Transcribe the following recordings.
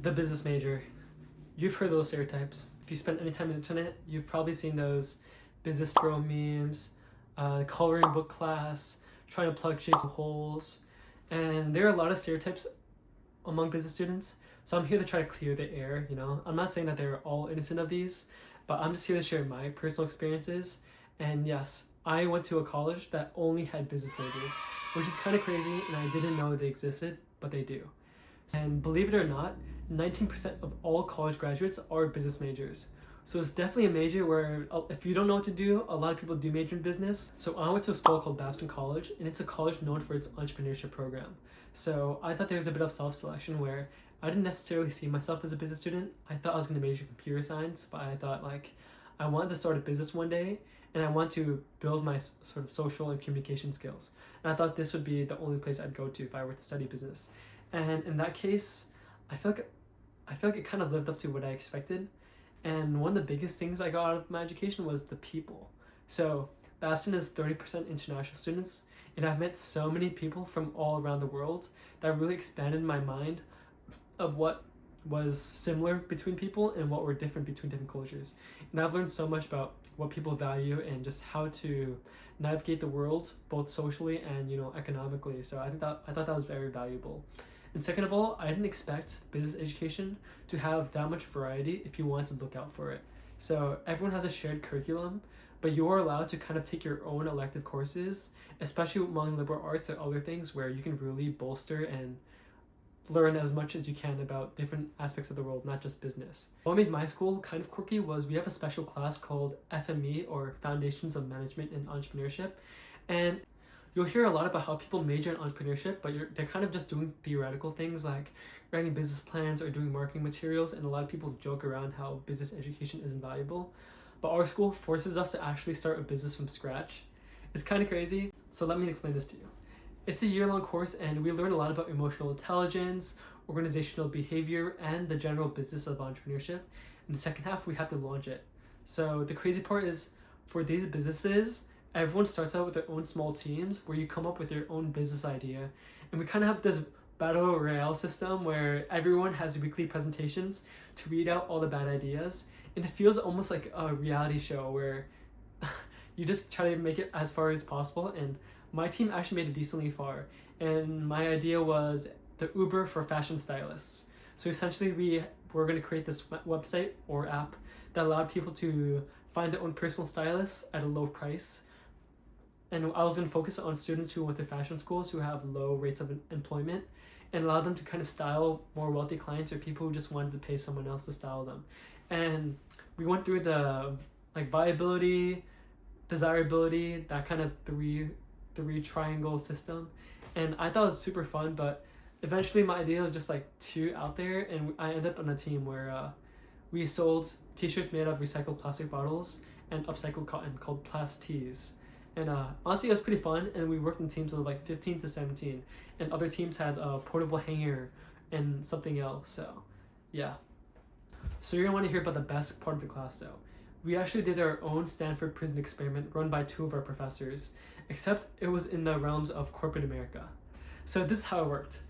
The business major. You've heard those stereotypes. If you spend any time on the internet, you've probably seen those business bro memes, coloring book class, trying to plug shapes and holes. And there are a lot of stereotypes among business students. So I'm here to try to clear the air, you know. I'm not saying that they're all innocent of these, but I'm just here to share my personal experiences. And yes, I went to a college that only had business majors, which is kind of crazy, and I didn't know they existed, but they do. And believe it or not, 19% of all college graduates are business majors. So it's definitely a major where if you don't know what to do, a lot of people do major in business. So I went to a school called Babson College, and it's a college known for its entrepreneurship program. So I thought there was a bit of self-selection where I didn't necessarily see myself as a business student. I thought I was going to major in computer science, but I thought I wanted to start a business one day, and I want to build my sort of social and communication skills. And I thought this would be the only place I'd go to if I were to study business. And in that case, I feel like it kind of lived up to what I expected. And one of the biggest things I got out of my education was the people. So Babson is 30% international students, and I've met so many people from all around the world that really expanded my mind of what was similar between people and what were different between different cultures. And I've learned so much about what people value and just how to navigate the world both socially and, you know, economically. So I thought that was very valuable. And second of all, I didn't expect business education to have that much variety if you want to look out for it. So everyone has a shared curriculum, but you're allowed to kind of take your own elective courses, especially among liberal arts or other things where you can really bolster and learn as much as you can about different aspects of the world, not just business. What made my school kind of quirky was we have a special class called FME, or Foundations of Management and Entrepreneurship. And you'll hear a lot about how people major in entrepreneurship, but they're kind of just doing theoretical things like writing business plans or doing marketing materials, and a lot of people joke around how business education isn't valuable. But our school forces us to actually start a business from scratch. It's kind of crazy, so let me explain this to you. It's a year-long course, and we learn a lot about emotional intelligence, organizational behavior, and the general business of entrepreneurship. In the second half, we have to launch it. So the crazy part is, for these businesses, everyone starts out with their own small teams where you come up with your own business idea. And we kind of have this battle royale system where everyone has weekly presentations to read out all the bad ideas. And it feels almost like a reality show where you just try to make it as far as possible. And my team actually made it decently far. And my idea was the Uber for fashion stylists. So essentially we're going to create this website or app that allowed people to find their own personal stylists at a low price. And I was going to focus on students who went to fashion schools who have low rates of employment, and allow them to kind of style more wealthy clients or people who just wanted to pay someone else to style them. And we went through the viability, desirability, that kind of three triangle system. And I thought it was super fun, but eventually my idea was just too out there, and I ended up on a team where we sold t-shirts made of recycled plastic bottles and upcycled cotton called Plasties. And honestly, it was pretty fun, and we worked in teams of 15 to 17, and other teams had a portable hanger and something else. So yeah. So you're gonna want to hear about the best part of the class though. We actually did our own Stanford prison experiment run by two of our professors, except it was in the realms of corporate America. So this is how it worked.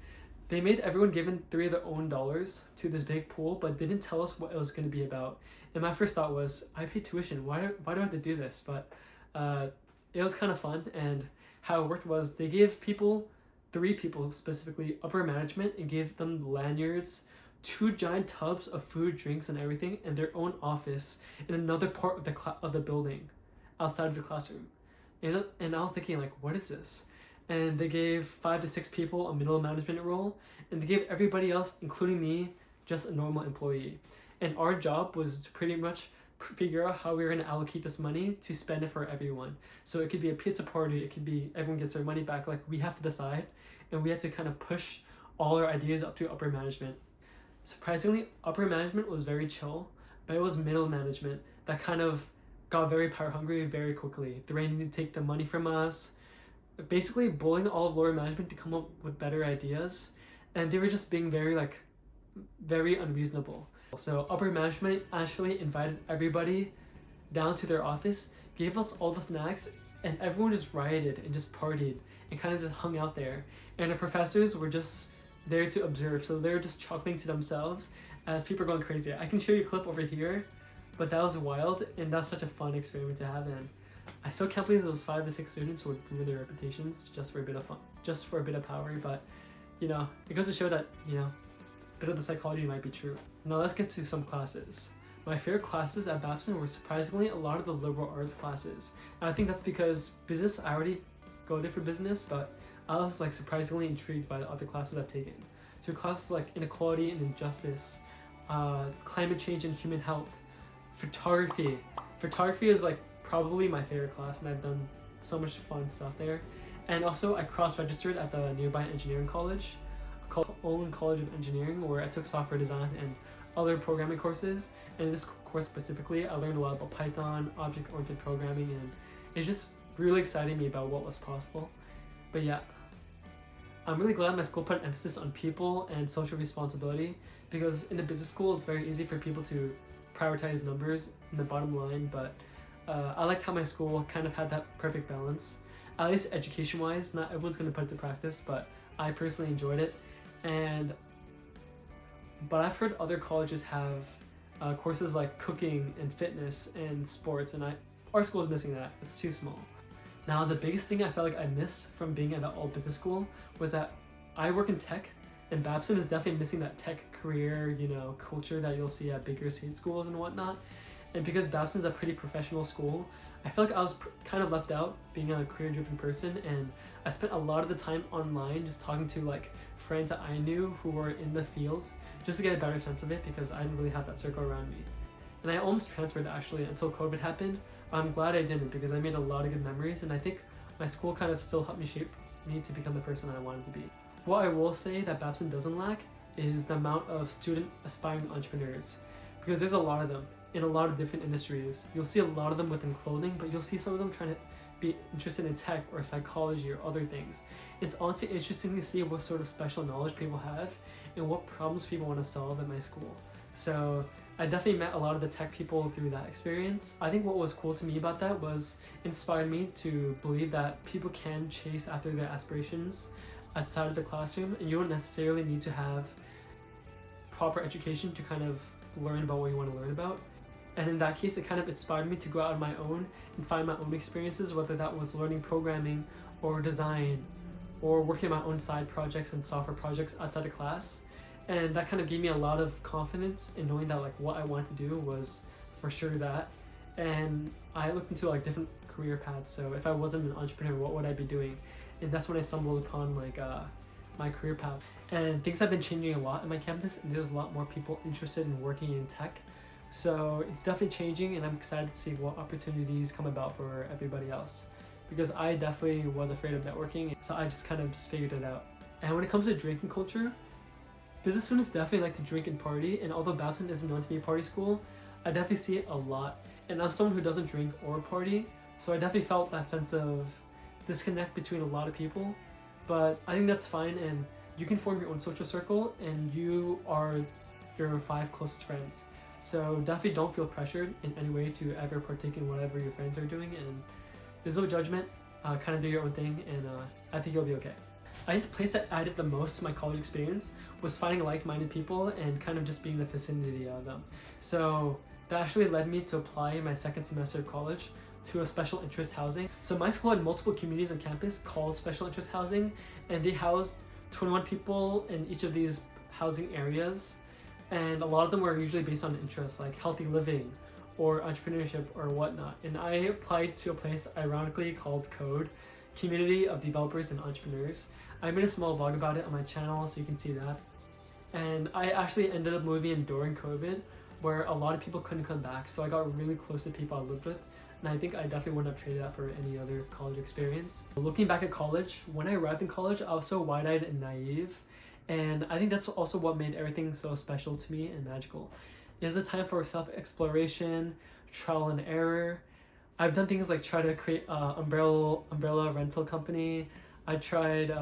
They made everyone given $3 of their own dollars to this big pool, but didn't tell us what it was going to be about. And my first thought was, I paid tuition, why do I have to do this? But it was kind of fun, and how it worked was they gave three people specifically, upper management, and gave them lanyards, 2 giant tubs of food, drinks, and everything, and their own office in another part of the building, outside of the classroom. And I was thinking, what is this? And they gave 5 to 6 people a middle management role, and they gave everybody else, including me, just a normal employee. And our job was to pretty much figure out how we were going to allocate this money to spend it for everyone. So it could be a pizza party, it could be everyone gets their money back. We have to decide, and we had to kind of push all our ideas up to upper management. Surprisingly, upper management was very chill, but it was middle management that kind of got very power hungry very quickly, threatening to take the money from us, basically bullying all of lower management to come up with better ideas, and they were just being very unreasonable. So upper management actually invited everybody down to their office, gave us all the snacks, and everyone just rioted and just partied and kind of just hung out there. And the professors were just there to observe. So they're just chuckling to themselves as people are going crazy. I can show you a clip over here, but that was wild, and that's such a fun experiment to have. And I still can't believe those 5 to 6 students would ruin their reputations just for a bit of fun, just for a bit of power. But you know, it goes to show that, you know, a bit of the psychology might be true. Now let's get to some classes. My favorite classes at Babson were surprisingly a lot of the liberal arts classes. And I think that's because business, I already go there for business, but I was like surprisingly intrigued by the other classes I've taken. So classes like inequality and injustice, climate change and human health, photography. Photography is like probably my favorite class, and I've done so much fun stuff there. And also I cross-registered at the nearby engineering college called Olin College of Engineering, where I took software design and other programming courses. And in this course specifically, I learned a lot about Python, object-oriented programming, and it just really excited me about what was possible. But yeah, I'm really glad my school put an emphasis on people and social responsibility, because in a business school it's very easy for people to prioritize numbers in the bottom line, but I liked how my school kind of had that perfect balance. At least education-wise, not everyone's going to put it to practice, but I personally enjoyed it. But I've heard other colleges have courses like cooking and fitness and sports, and our school is missing that. It's too small. Now, the biggest thing I felt like I missed from being at an all-business school was that I work in tech, and Babson is definitely missing that tech career, you know, culture that you'll see at bigger state schools and whatnot. And because Babson's a pretty professional school, I feel like I was kind of left out being a career-driven person, and I spent a lot of the time online just talking to like friends that I knew who were in the field just to get a better sense of it, because I didn't really have that circle around me. And I almost transferred actually until COVID happened. I'm glad I didn't, because I made a lot of good memories, and I think my school kind of still helped me shape me to become the person I wanted to be. What I will say that Babson doesn't lack is the amount of student aspiring entrepreneurs, because there's a lot of them in a lot of different industries. You'll see a lot of them within clothing, but you'll see some of them trying to be interested in tech or psychology or other things. It's honestly interesting to see what sort of special knowledge people have and what problems people want to solve at my school. So I definitely met a lot of the tech people through that experience. I think what was cool to me about that was it inspired me to believe that people can chase after their aspirations outside of the classroom, and you don't necessarily need to have proper education to kind of learn about what you want to learn about. And in that case, it kind of inspired me to go out on my own and find my own experiences, whether that was learning programming or design or working on my own side projects and software projects outside of class. And that kind of gave me a lot of confidence in knowing that like what I wanted to do was for sure that. And I looked into like different career paths. So if I wasn't an entrepreneur, what would I be doing? And that's when I stumbled upon like my career path. And things have been changing a lot in my campus, and there's a lot more people interested in working in tech. So it's definitely changing, and I'm excited to see what opportunities come about for everybody else, because I definitely was afraid of networking, so I just kind of figured it out. And when it comes to drinking culture, business students definitely like to drink and party, and although Babson isn't known to be a party school, I definitely see it a lot. And I'm someone who doesn't drink or party, so I definitely felt that sense of disconnect between a lot of people. But I think that's fine, and you can form your own social circle, and you are your 5 closest friends. So definitely don't feel pressured in any way to ever partake in whatever your friends are doing, and there's no judgment. Kind of do your own thing, and I think you'll be okay. I think the place that added the most to my college experience was finding like-minded people and kind of just being in the vicinity of them. So that actually led me to apply in my second semester of college to a special interest housing. So my school had multiple communities on campus called special interest housing, and they housed 21 people in each of these housing areas. And a lot of them were usually based on interests like healthy living or entrepreneurship or whatnot. And I applied to a place ironically called Code, Community of Developers and Entrepreneurs. I made a small vlog about it on my channel, so you can see that. And I actually ended up moving in during COVID, where a lot of people couldn't come back, so I got really close to people I lived with, and I think I definitely wouldn't have traded that for any other college experience. Looking back at college, when I arrived in college, I was so wide-eyed and naive. And I think that's also what made everything so special to me and magical. It was a time for self-exploration, trial and error. I've done things like try to create an umbrella rental company. I tried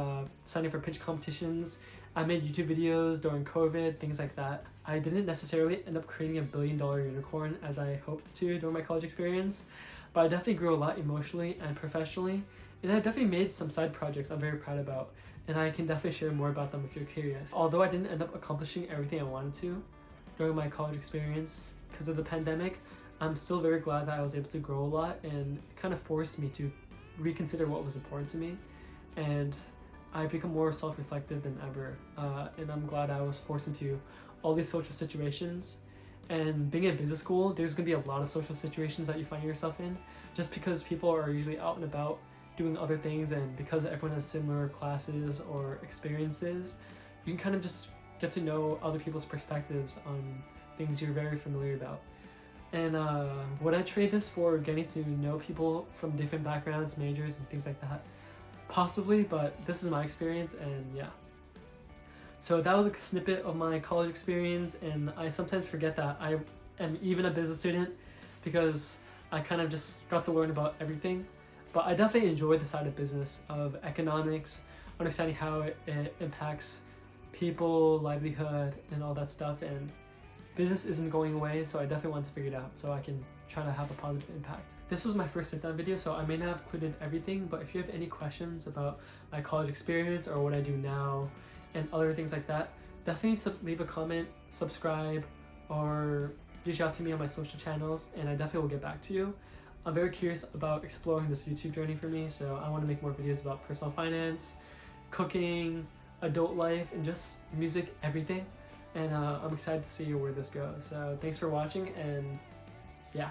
signing for pitch competitions. I made YouTube videos during COVID, things like that. I didn't necessarily end up creating a $1 billion unicorn as I hoped to during my college experience, but I definitely grew a lot emotionally and professionally. And I definitely made some side projects I'm very proud about. and I can definitely share more about them if you're curious. Although I didn't end up accomplishing everything I wanted to during my college experience because of the pandemic, I'm still very glad that I was able to grow a lot, and it kind of forced me to reconsider what was important to me, and I've become more self-reflective than ever, and I'm glad I was forced into all these social situations. And being in business school, there's going to be a lot of social situations that you find yourself in, just because people are usually out and about doing other things, and because everyone has similar classes or experiences, you can kind of just get to know other people's perspectives on things you're very familiar about. And would I trade this for getting to know people from different backgrounds, majors, and things like that? Possibly, but this is my experience, and yeah. So that was a snippet of my college experience, and I sometimes forget that I am even a business student because I kind of just got to learn about everything. But I definitely enjoy the side of business, of economics, understanding how it impacts people, livelihood, and all that stuff. And business isn't going away, so I definitely want to figure it out so I can try to have a positive impact. This was my first sit-down video, so I may not have included everything, but if you have any questions about my college experience or what I do now and other things like that, definitely leave a comment, subscribe, or reach out to me on my social channels, and I definitely will get back to you. I'm very curious about exploring this YouTube journey for me, so I want to make more videos about personal finance, cooking, adult life, and just music, everything. And I'm excited to see where this goes. So thanks for watching, and yeah.